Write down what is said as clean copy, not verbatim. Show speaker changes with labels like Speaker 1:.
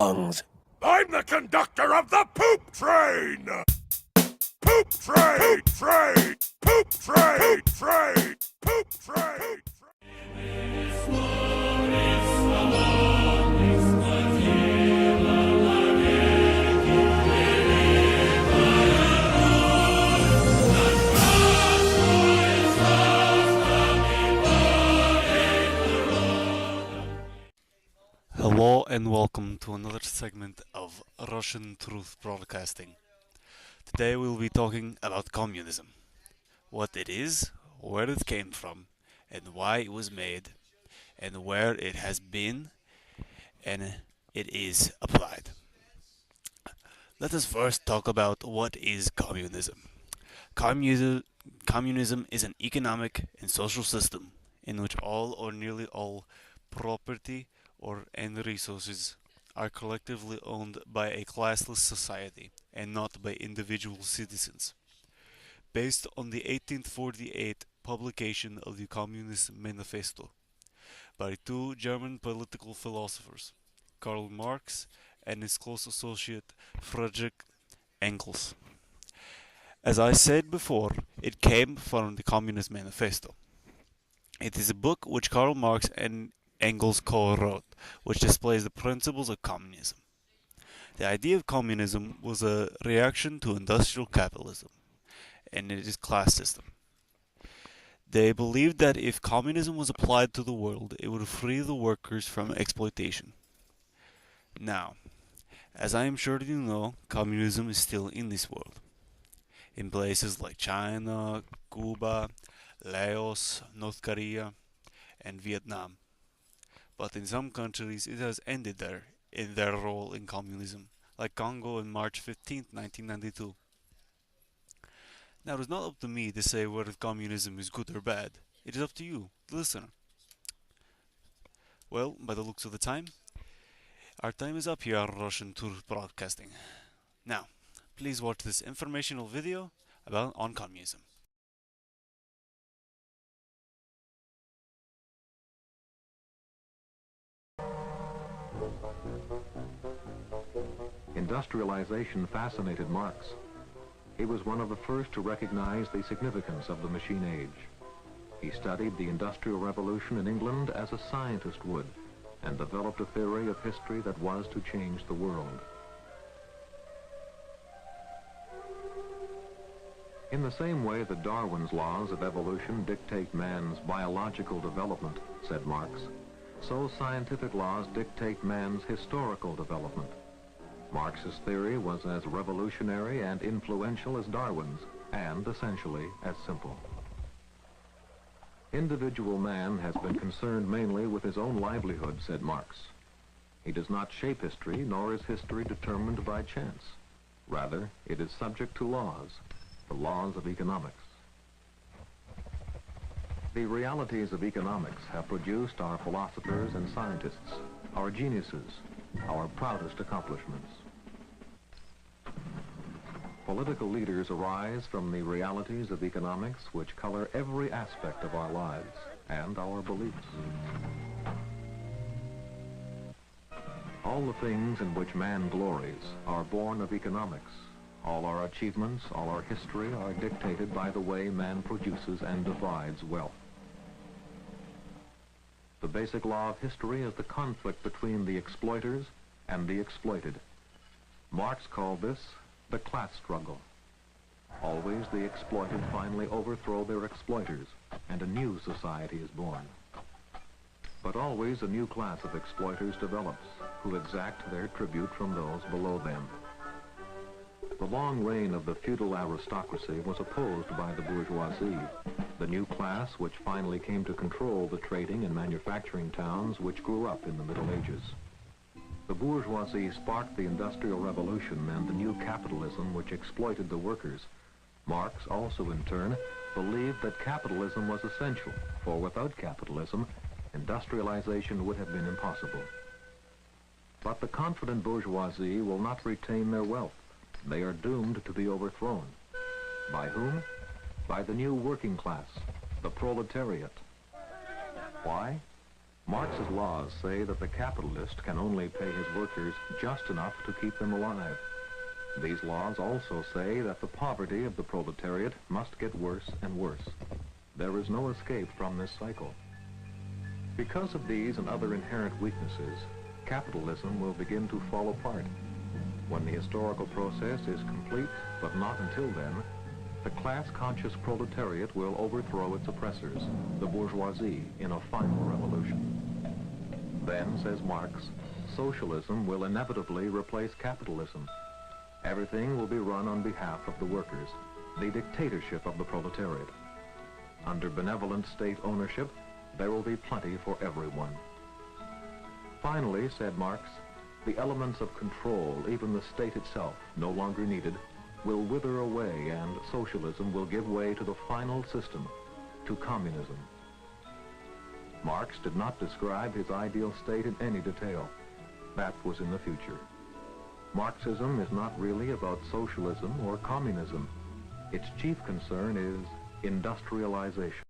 Speaker 1: lungs.
Speaker 2: I'm the conductor of the poop train! Poop train! Poop train! Poop train! Poop train! Poop train!
Speaker 3: Hello and welcome to another segment of Russian Truth Broadcasting. Today we'll be talking about communism, what it is, where it came from, and why it was made, and where it has been and it is applied. Let us first talk about what is communism. Communism is an economic and social system in which all or nearly all property and resources are collectively owned by a classless society and not by individual citizens. Based on the 1848 publication of the Communist Manifesto by two German political philosophers, Karl Marx and his close associate Friedrich Engels. As I said before, it came from the Communist Manifesto. It is a book which Karl Marx and Engels co-wrote, which displays the principles of communism. The idea of communism was a reaction to industrial capitalism and its class system. They believed that if communism was applied to the world, it would free the workers from exploitation. Now, as I am sure you know, communism is still in this world. In places like China, Cuba, Laos, North Korea, and Vietnam. But in some countries it has ended in their role in communism, like Congo on March 15, 1992. Now it is not up to me to say whether communism is good or bad. It is up to you, the listener. Well, by the looks of the time, our time is up here on Russian Truth Broadcasting. Now, please watch this informational video on communism.
Speaker 4: Industrialization fascinated Marx. He was one of the first to recognize the significance of the machine age. He studied the Industrial Revolution in England as a scientist would, and developed a theory of history that was to change the world. In the same way that Darwin's laws of evolution dictate man's biological development, said Marx, so scientific laws dictate man's historical development. Marx's theory was as revolutionary and influential as Darwin's, and essentially as simple. Individual man has been concerned mainly with his own livelihood, said Marx. He does not shape history, nor is history determined by chance. Rather, it is subject to laws, the laws of economics. The realities of economics have produced our philosophers and scientists, our geniuses, our proudest accomplishments. Political leaders arise from the realities of economics which color every aspect of our lives and our beliefs. All the things in which man glories are born of economics. All our achievements, all our history are dictated by the way man produces and divides wealth. The basic law of history is the conflict between the exploiters and the exploited. Marx called this the class struggle. Always the exploited finally overthrow their exploiters, and a new society is born. But always a new class of exploiters develops, who exact their tribute from those below them. The long reign of the feudal aristocracy was opposed by the bourgeoisie, the new class which finally came to control the trading and manufacturing towns which grew up in the Middle Ages. The bourgeoisie sparked the Industrial Revolution and the new capitalism which exploited the workers. Marx also, in turn, believed that capitalism was essential, for without capitalism, industrialization would have been impossible. But the confident bourgeoisie will not retain their wealth. They are doomed to be overthrown. By whom? By the new working class, the proletariat. Why? Marx's laws say that the capitalist can only pay his workers just enough to keep them alive. These laws also say that the poverty of the proletariat must get worse and worse. There is no escape from this cycle. Because of these and other inherent weaknesses, capitalism will begin to fall apart. When the historical process is complete, but not until then, the class-conscious proletariat will overthrow its oppressors, the bourgeoisie, in a final revolution. Then, says Marx, socialism will inevitably replace capitalism. Everything will be run on behalf of the workers, the dictatorship of the proletariat. Under benevolent state ownership, there will be plenty for everyone. Finally, said Marx, the elements of control, even the state itself, no longer needed, will wither away and socialism will give way to the final system, to communism. Marx did not describe his ideal state in any detail. That was in the future. Marxism is not really about socialism or communism. Its chief concern is industrialization.